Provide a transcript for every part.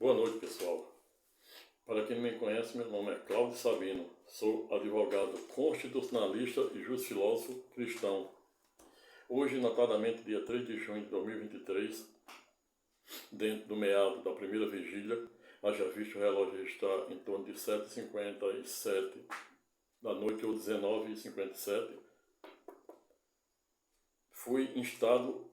Boa noite, pessoal. Para quem não me conhece, meu nome é Cláudio Sabino. Sou advogado constitucionalista e juiz-filósofo cristão. Hoje, notadamente, dia 3 de junho de 2023, dentro do meado da primeira vigília, haja visto o relógio estar em torno de 7h57 da noite ou 19h57, fui instado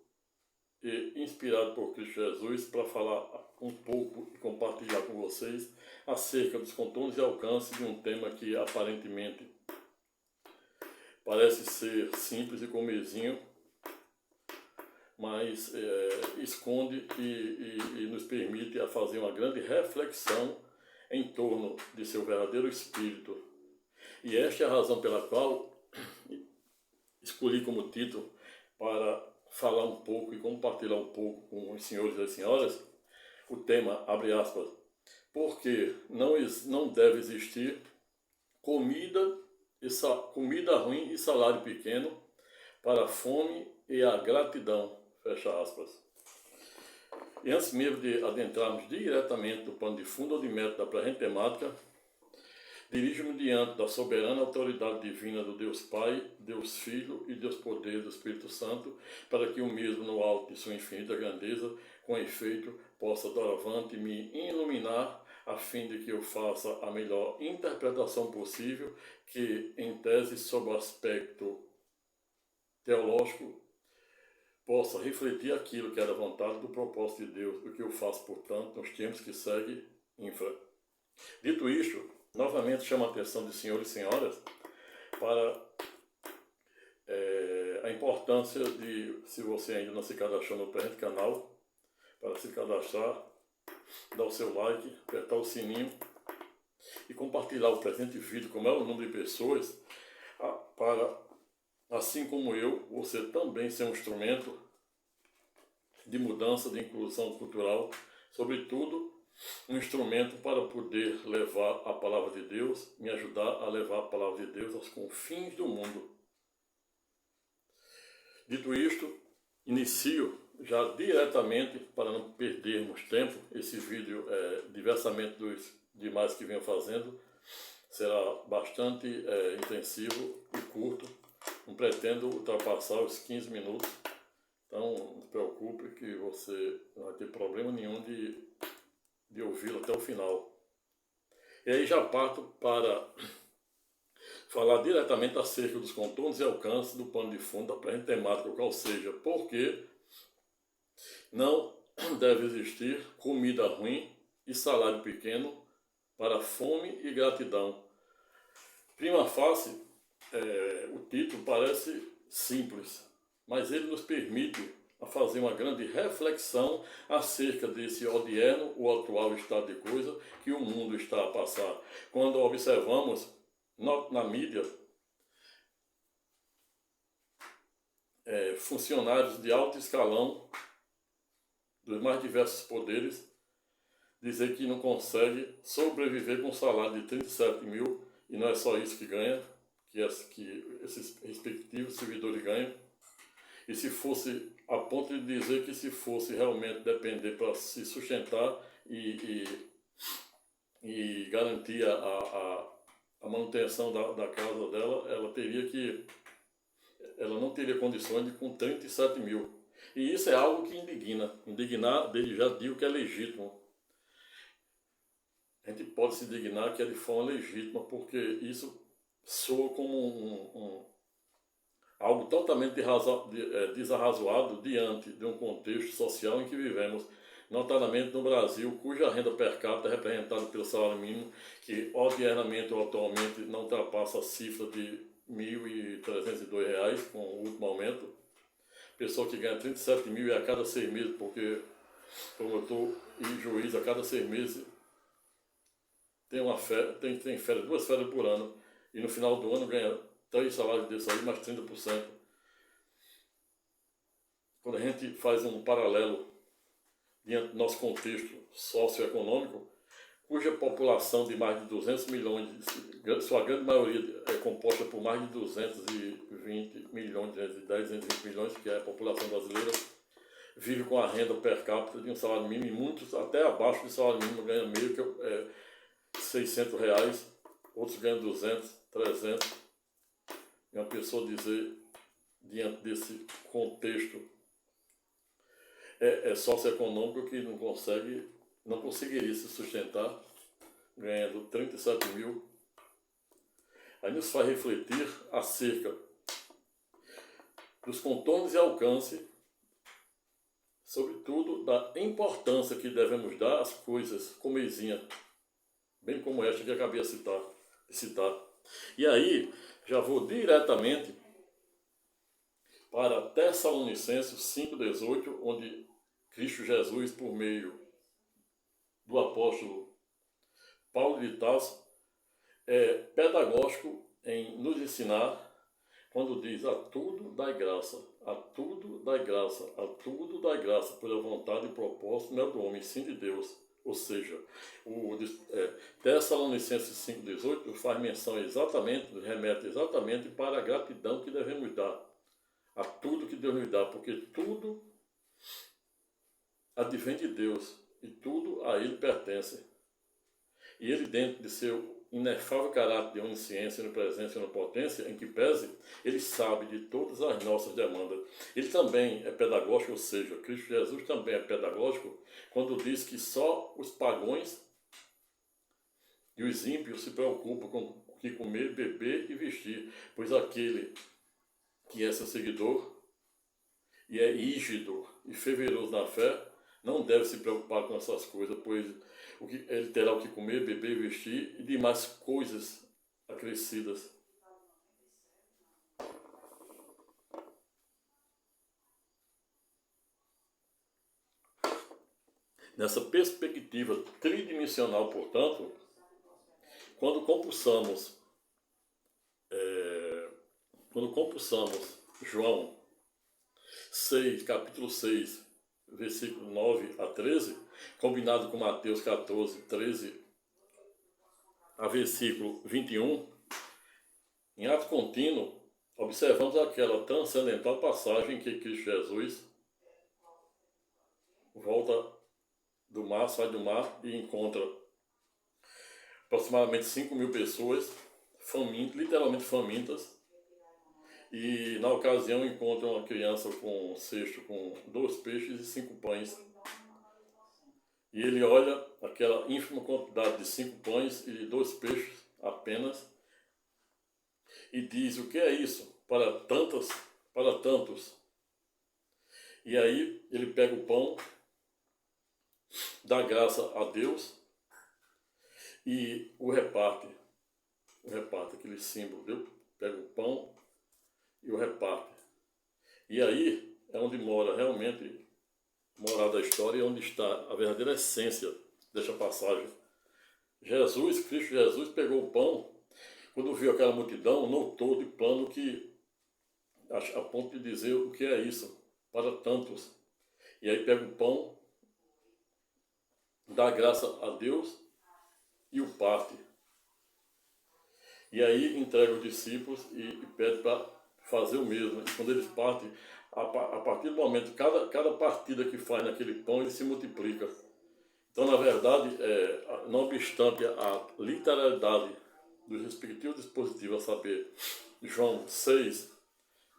e inspirado por Cristo Jesus para falar um pouco e compartilhar com vocês acerca dos contornos e alcance de um tema que aparentemente parece ser simples e comezinho, mas esconde e nos permite a fazer uma grande reflexão em torno de seu verdadeiro espírito. E esta é a razão pela qual escolhi como título para falar um pouco e compartilhar um pouco com os senhores e as senhoras o tema, abre aspas, porque não deve existir comida ruim e salário pequeno para a fome e a gratidão, fecha aspas. E antes mesmo de adentrarmos diretamente no pano de fundo ou de método da presente temática, dirijo-me diante da soberana autoridade divina do Deus Pai, Deus Filho e Deus Poder do Espírito Santo, para que o mesmo, no alto de sua infinita grandeza, com efeito, possa doravante me iluminar, a fim de que eu faça a melhor interpretação possível, que, em tese, sob o aspecto teológico, possa refletir aquilo que é da vontade do propósito de Deus, o que eu faço, portanto, nos tempos que seguem, infra. Dito isto, novamente chamo a atenção de senhores e senhoras para a importância de, se você ainda não se cadastrou no presente canal, para se cadastrar, dar o seu like, apertar o sininho e compartilhar o presente vídeo com o maior número de pessoas, para, assim como eu, você também ser um instrumento de mudança, de inclusão cultural, sobretudo um instrumento para poder levar a palavra de Deus, me ajudar a levar a palavra de Deus aos confins do mundo. Dito isto, inicio já diretamente, para não perdermos tempo. Esse vídeo, diversamente dos demais que venho fazendo, será bastante intensivo e curto. Não pretendo ultrapassar os 15 minutos, então não se preocupe que você não vai ter problema nenhum de ouvi-lo até o final. E aí já parto para falar diretamente acerca dos contornos e alcances do pano de fundo da presente temática, qual seja, porque não deve existir comida ruim e salário pequeno para fome e gratidão. Prima facie, o título parece simples, mas ele nos permite a fazer uma grande reflexão acerca desse odierno, o atual estado de coisa que o mundo está a passar. Quando observamos na mídia funcionários de alto escalão dos mais diversos poderes dizer que não consegue sobreviver com um salário de 37 mil, e não é só isso que ganha, que esses respectivos servidores ganham. E se fosse, a ponto de dizer que se fosse realmente depender para se sustentar e garantir a manutenção da casa dela, ela não teria condições de com 37 mil. E isso é algo que indigna. Indignar, desde já digo que é legítimo. A gente pode se indignar que é de forma legítima, porque isso soa como algo totalmente desarrazoado diante de um contexto social em que vivemos, notadamente no Brasil, cuja renda per capita é representada pelo salário mínimo, que odiernamente ou atualmente não ultrapassa a cifra de R$ 1.302 com o último aumento. Pessoa que ganha 37 mil e a cada 6 meses, porque promotor e juiz a cada 6 meses tem férias, 2 férias por ano, e no final do ano ganha 3 salários desses aí, mais 30%. Quando a gente faz um paralelo diante do nosso contexto socioeconômico, cuja população de mais de 200 milhões, sua grande maioria é composta por mais de 220 milhões, 210, 220 milhões, que é a população brasileira, vive com a renda per capita de um salário mínimo, e muitos até abaixo do salário mínimo ganham meio que R$ 600, outros ganham 200, 300. E uma pessoa dizer, diante desse contexto socioeconômico, que não conseguiria se sustentar ganhando 37 mil, aí nos faz refletir acerca dos contornos e alcance, sobretudo da importância que devemos dar às coisas comezinha, bem como esta que acabei de citar. E aí, já vou diretamente para Tessalonicenses 5,18, onde Cristo Jesus, por meio do apóstolo Paulo de Tarso, é pedagógico em nos ensinar, quando diz: a tudo dai graça, a tudo dai graça, a tudo dai graça, pela vontade e propósito não é do homem, sim de Deus. Ou seja, Tessalonicenses 5,18 faz menção exatamente, remete exatamente para a gratidão que devemos dar, a tudo que Deus nos dá, porque tudo advém de Deus e tudo a Ele pertence. E Ele, dentro de seu inefável caráter de onisciência, onipresença e onipotência, em que pese, Ele sabe de todas as nossas demandas. Ele também é pedagógico, ou seja, Cristo Jesus também é pedagógico, quando diz que só os pagões e os ímpios se preocupam com o que comer, beber e vestir, pois aquele que é seu seguidor e é rígido e fervoroso na fé, não deve se preocupar com essas coisas, pois ele terá o que comer, beber e vestir e demais coisas acrescidas. Nessa perspectiva tridimensional, portanto, quando compulsamos João 6, capítulo 6, versículo 9 a 13, combinado com Mateus 14, 13 a versículo 21, em ato contínuo, observamos aquela transcendental passagem que Cristo Jesus volta do mar, sai do mar e encontra aproximadamente 5.000 pessoas famintas, literalmente famintas, e na ocasião encontra uma criança com um cesto com 2 peixes e 5 pães. E ele olha aquela ínfima quantidade de 5 pães e 2 peixes apenas e diz: o que é isso para tantos? E aí ele pega o pão, dá graça a Deus e o reparte, aquele símbolo, pega o pão e o reparte. E aí é onde mora realmente, moral da história, onde está a verdadeira essência desta passagem. Cristo Jesus pegou o pão, quando viu aquela multidão, notou de plano que, a ponto de dizer: o que é isso para tantos? E aí pega o pão, dá graça a Deus e o parte. E aí entrega os discípulos e pede para fazer o mesmo. E quando eles partem, a partir do momento, cada partida que faz naquele pão, ele se multiplica. Então, na verdade, não obstante a literalidade dos respectivos dispositivos, a saber, João 6,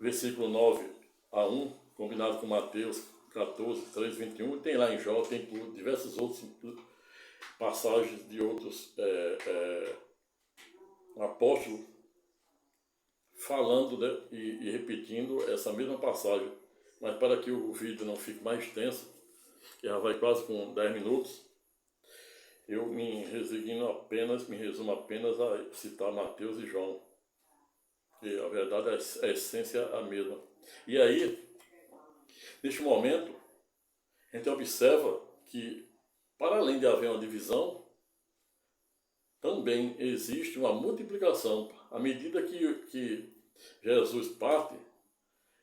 versículo 9 a 1, combinado com Mateus 14, 3, 21, tem lá em Jó, tem por diversas outras passagens de outros apóstolos falando, né, e repetindo essa mesma passagem. Mas para que o vídeo não fique mais extenso, que já vai quase com 10 minutos, eu me resumo apenas a citar Mateus e João, que a verdade, a essência é a mesma. E aí, neste momento, a gente observa que, para além de haver uma divisão, também existe uma multiplicação. À medida que Jesus parte,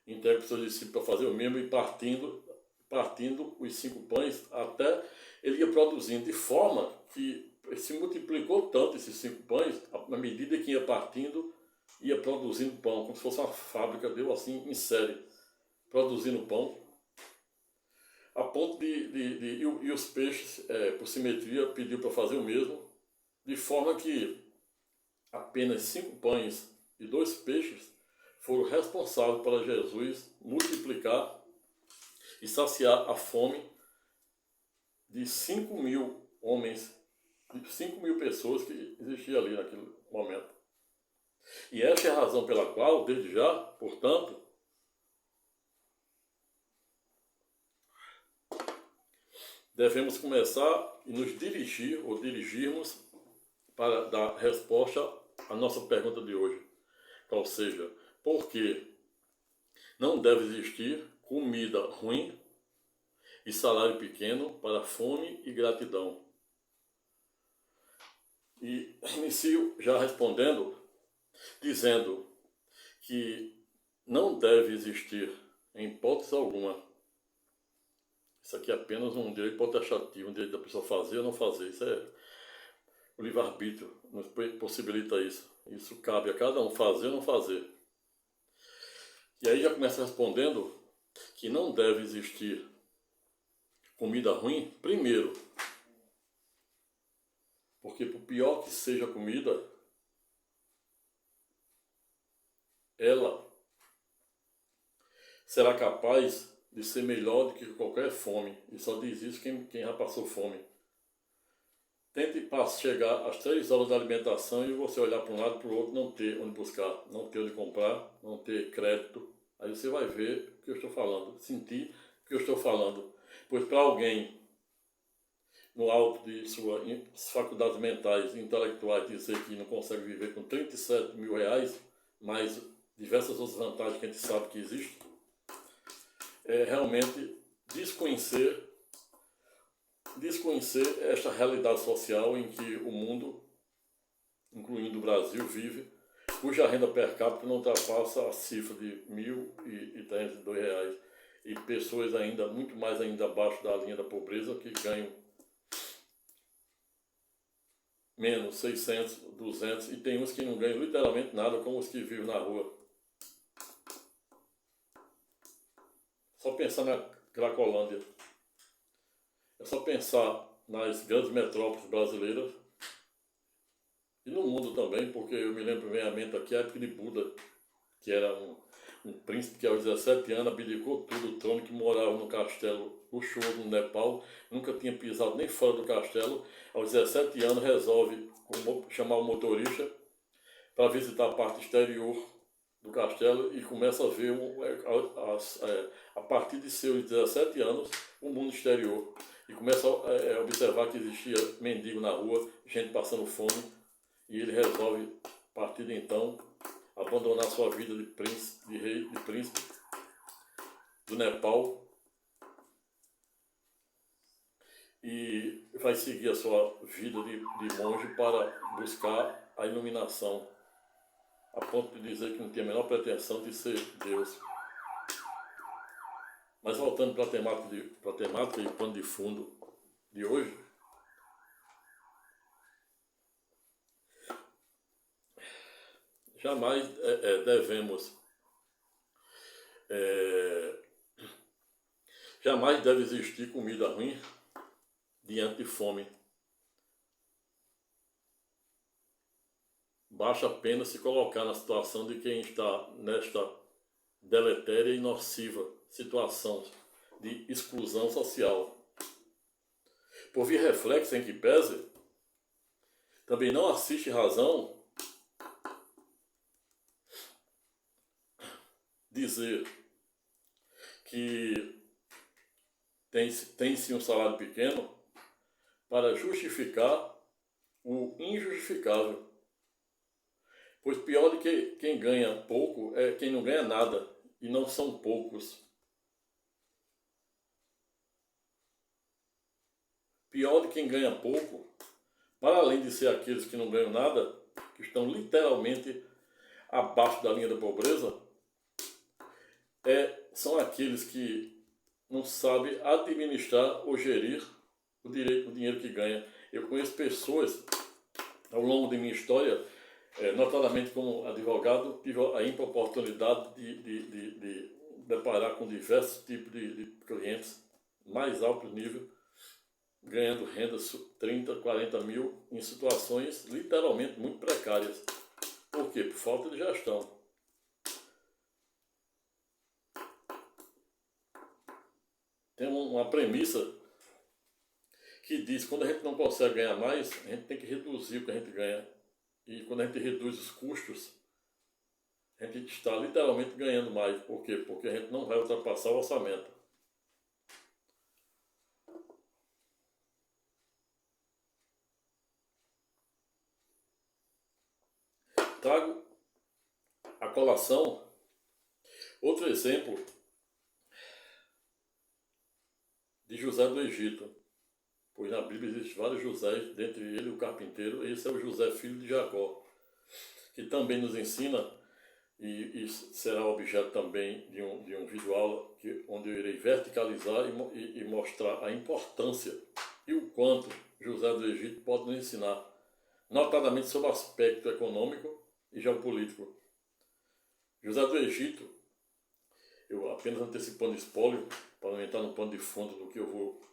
entrega para os seus discípulos para fazer o mesmo, e partindo os 5 pães, até ele ia produzindo, de forma que se multiplicou tanto esses 5 pães, à medida que ia partindo, ia produzindo pão, como se fosse uma fábrica, deu assim em série, produzindo pão. a ponto e os peixes, por simetria, pediu para fazer o mesmo, de forma que apenas 5 pães e 2 peixes foram responsáveis para Jesus multiplicar e saciar a fome de 5.000 homens, de 5.000 pessoas que existiam ali naquele momento. E essa é a razão pela qual, desde já, portanto, devemos começar e nos dirigir ou dirigirmos para dar resposta à nossa pergunta de hoje. Ou seja, por que não deve existir comida ruim e salário pequeno para fome e gratidão? E inicio já respondendo, dizendo que não deve existir, em hipótese alguma, isso aqui é apenas um direito potestativo, um direito da pessoa fazer ou não fazer, isso é o livre-arbítrio, nos possibilita isso. Isso cabe a cada um fazer ou não fazer. E aí já começa respondendo que não deve existir comida ruim, primeiro, porque por pior que seja a comida, ela será capaz de ser melhor do que qualquer fome. E só diz isso quem já passou fome. Tente chegar às 3 horas da alimentação e você olhar para um lado e para o outro, não ter onde buscar, não ter onde comprar, não ter crédito. Aí você vai ver o que eu estou falando, sentir o que eu estou falando. Pois para alguém, no alto de suas faculdades mentais e intelectuais, dizer que não consegue viver com 37 mil reais, mais diversas outras vantagens que a gente sabe que existem, é realmente desconhecer esta realidade social em que o mundo, incluindo o Brasil, vive, cuja renda per capita não ultrapassa a cifra de R$ 1.302 e pessoas ainda, muito mais ainda abaixo da linha da pobreza, que ganham menos, 600, 200, e tem uns que não ganham literalmente nada, como os que vivem na rua. Só pensar na Cracolândia. É só pensar nas grandes metrópoles brasileiras e no mundo também, porque eu me lembro bem a mente aqui a época de Buda, que era um príncipe que aos 17 anos abdicou tudo, o trono, que morava no castelo luxuoso no Nepal, nunca tinha pisado nem fora do castelo. Aos 17 anos resolve chamar o motorista para visitar a parte exterior do castelo e começa a ver, a partir de seus 17 anos, o mundo exterior. E começa a observar que existia mendigo na rua, gente passando fome, e ele resolve, a partir de então, abandonar sua vida de príncipe, de rei, de príncipe do Nepal, e vai seguir a sua vida de monge para buscar a iluminação, a ponto de dizer que não tinha a menor pretensão de ser Deus. Mas voltando para a temática e pano de fundo de hoje, jamais jamais deve existir comida ruim diante de fome. Basta apenas se colocar na situação de quem está nesta deletéria e nociva situação de exclusão social. Por via reflexa em que pese, também não assiste razão dizer que tem-se um salário pequeno para justificar o injustificável. Pois pior do que quem ganha pouco é quem não ganha nada, e não são poucos. Pior do que quem ganha pouco, para além de ser aqueles que não ganham nada, que estão literalmente abaixo da linha da pobreza, são aqueles que não sabem administrar ou gerir o dinheiro que ganha. Eu conheço pessoas, ao longo de minha história, notadamente como advogado, tive a ímpar oportunidade de deparar com diversos tipos de clientes, mais alto nível, ganhando rendas 30, 40 mil em situações literalmente muito precárias. Por quê? Por falta de gestão. Tem uma premissa que diz que quando a gente não consegue ganhar mais, a gente tem que reduzir o que a gente ganha. E quando a gente reduz os custos, a gente está literalmente ganhando mais. Por quê? Porque a gente não vai ultrapassar o orçamento. Trago a colação outro exemplo de José do Egito. Pois na Bíblia existem vários Josés, dentre eles o carpinteiro. Esse é o José, filho de Jacó, que também nos ensina, e será objeto também de um vídeo-aula onde eu irei verticalizar e mostrar a importância e o quanto José do Egito pode nos ensinar, notadamente sobre o aspecto econômico e geopolítico. José do Egito, eu apenas antecipando spoiler, para não entrar no pano de fundo do que eu vou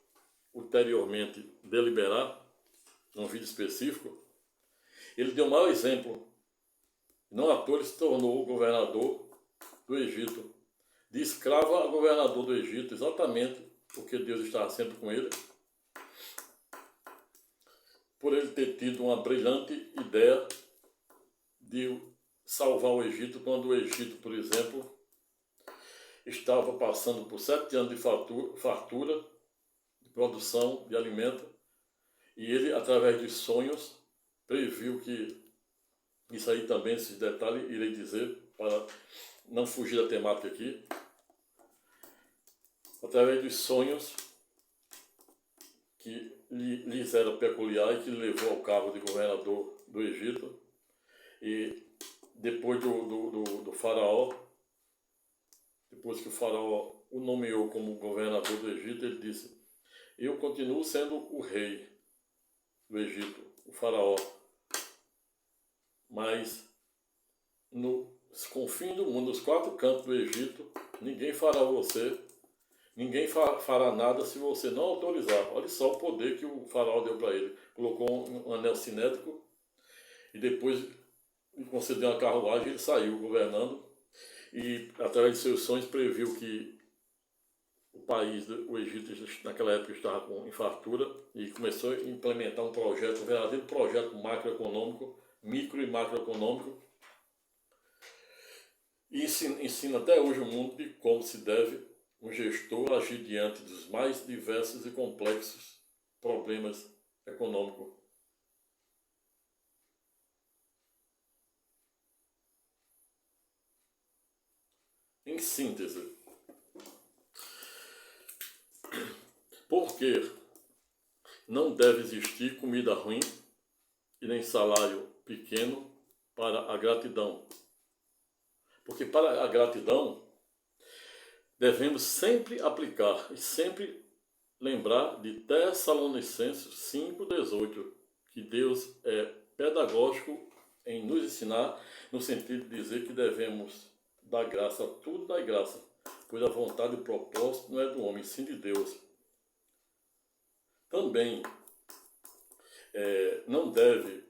ulteriormente deliberar, num vídeo específico, ele deu o maior exemplo. Não à toa ele se tornou governador do Egito, de escravo a governador do Egito, exatamente porque Deus estava sempre com ele, por ele ter tido uma brilhante ideia de salvar o Egito, quando o Egito, por exemplo, estava passando por 7 anos de fartura, de produção de alimento, e ele, através de sonhos, previu que, isso aí também, esse detalhe, irei dizer, para não fugir da temática aqui, através dos sonhos que lhes era peculiar e que levou ao cargo de governador do Egito, e depois do faraó, depois que o faraó o nomeou como governador do Egito, ele disse: eu continuo sendo o rei do Egito, o faraó, mas nos confins do mundo, nos 4 cantos do Egito, ninguém fará você, ninguém fará nada se você não autorizar. Olha só o poder que o faraó deu para ele. Colocou um anel cinético e depois lhe concedeu uma carruagem, ele saiu governando e, através de seus sonhos, previu que o país, o Egito, naquela época estava em fartura, e começou a implementar um projeto, um verdadeiro projeto macroeconômico, micro e macroeconômico, e ensina até hoje o mundo de como se deve um gestor agir diante dos mais diversos e complexos problemas econômicos. Em síntese, porque não deve existir comida ruim e nem salário pequeno para a gratidão. Porque para a gratidão devemos sempre aplicar e sempre lembrar de Tessalonicenses 5,18, que Deus é pedagógico em nos ensinar, no sentido de dizer que devemos dar graça, tudo dá graça, pois a vontade e o propósito não é do homem, sim de Deus. Também não deve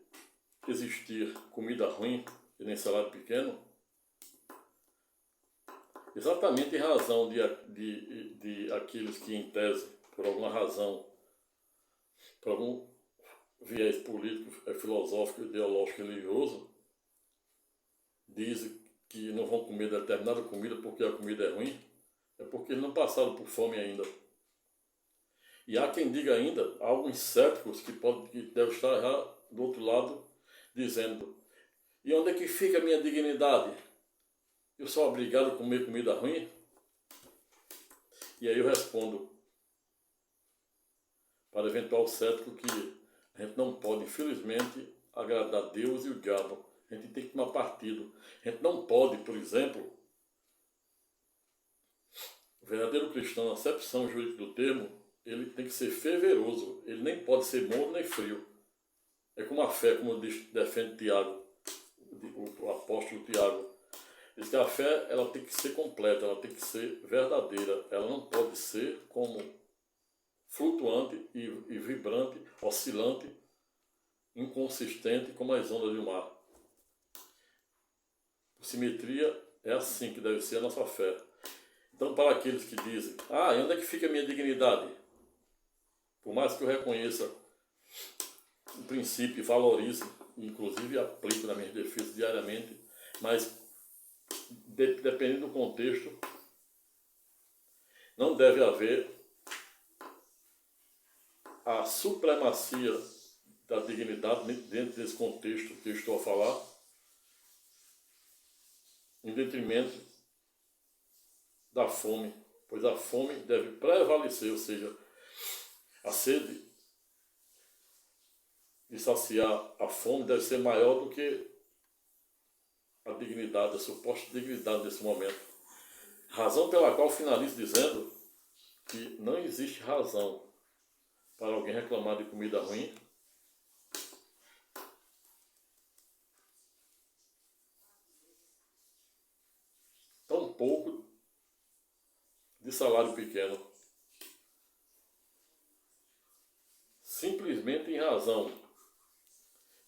existir comida ruim e nem salário pequeno, exatamente em razão de aqueles que, em tese, por alguma razão, por algum viés político, filosófico, ideológico, religioso, dizem que não vão comer determinada comida porque a comida é ruim, é porque eles não passaram por fome ainda. E há quem diga ainda, há alguns céticos que devem estar já do outro lado, dizendo: e onde é que fica a minha dignidade? Eu sou obrigado a comer comida ruim? E aí eu respondo para o eventual cético que a gente não pode, infelizmente, agradar Deus e o diabo. A gente tem que tomar partido. A gente não pode, por exemplo, o verdadeiro cristão, na acepção jurídica do termo, ele tem que ser fervoroso. Ele nem pode ser morno nem frio. É como a fé, como defende Tiago, o apóstolo Tiago. Diz que a fé ela tem que ser completa, ela tem que ser verdadeira. Ela não pode ser como flutuante e vibrante, oscilante, inconsistente como as ondas do mar. Por simetria, é assim que deve ser a nossa fé. Então, para aqueles que dizem, e onde é que fica a minha dignidade? Por mais que eu reconheça o princípio e valorize, inclusive aplico nas minhas defesas diariamente, mas dependendo do contexto, não deve haver a supremacia da dignidade dentro desse contexto que eu estou a falar, em detrimento da fome, pois a fome deve prevalecer, ou seja, a sede de saciar a fome deve ser maior do que a dignidade, a suposta dignidade nesse momento. Razão pela qual finalizo dizendo que não existe razão para alguém reclamar de comida ruim, tampouco de salário pequeno. Simplesmente em razão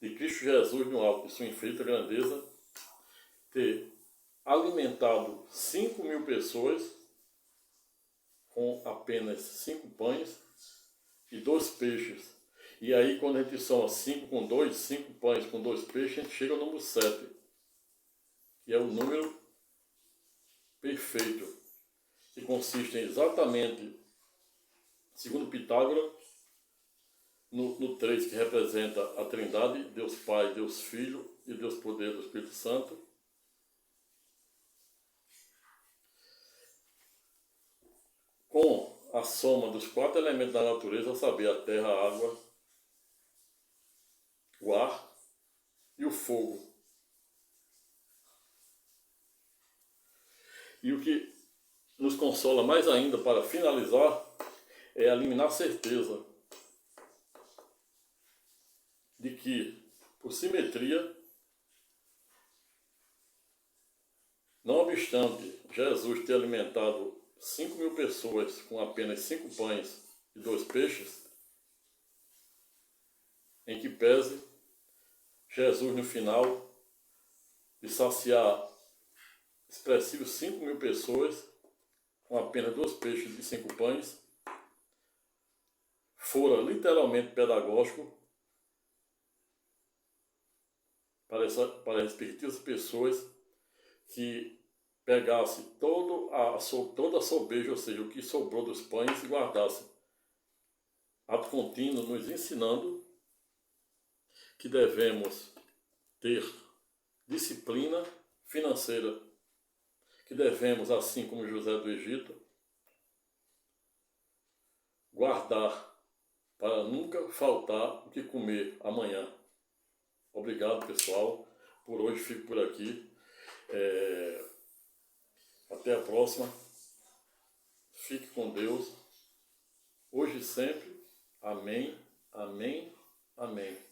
de Cristo Jesus, no alto de sua infinita grandeza, ter alimentado 5.000 pessoas com apenas 5 pães e 2 peixes. E aí, quando a gente soma 5 com 2, 5 pães com 2 peixes, a gente chega ao número 7, que é o número perfeito, que consiste em exatamente, segundo Pitágoras, no 3, que representa a Trindade, Deus Pai, Deus Filho e Deus Poder do Espírito Santo, com a soma dos 4 elementos da natureza, a saber, a terra, a água, o ar e o fogo. E o que nos consola mais ainda, para finalizar, é eliminar a certeza de que, por simetria, não obstante Jesus ter alimentado 5.000 pessoas com apenas 5 pães e 2 peixes, em que pese Jesus no final de saciar expressivos 5.000 pessoas com apenas 2 peixes e 5 pães, fora literalmente pedagógico para as respectivas pessoas, que pegasse toda a sobeja, ou seja, o que sobrou dos pães, e guardasse. Ato contínuo nos ensinando que devemos ter disciplina financeira, que devemos, assim como José do Egito, guardar para nunca faltar o que comer amanhã. Obrigado, pessoal. Por hoje fico por aqui. Até a próxima. Fique com Deus. Hoje e sempre. Amém, amém, amém.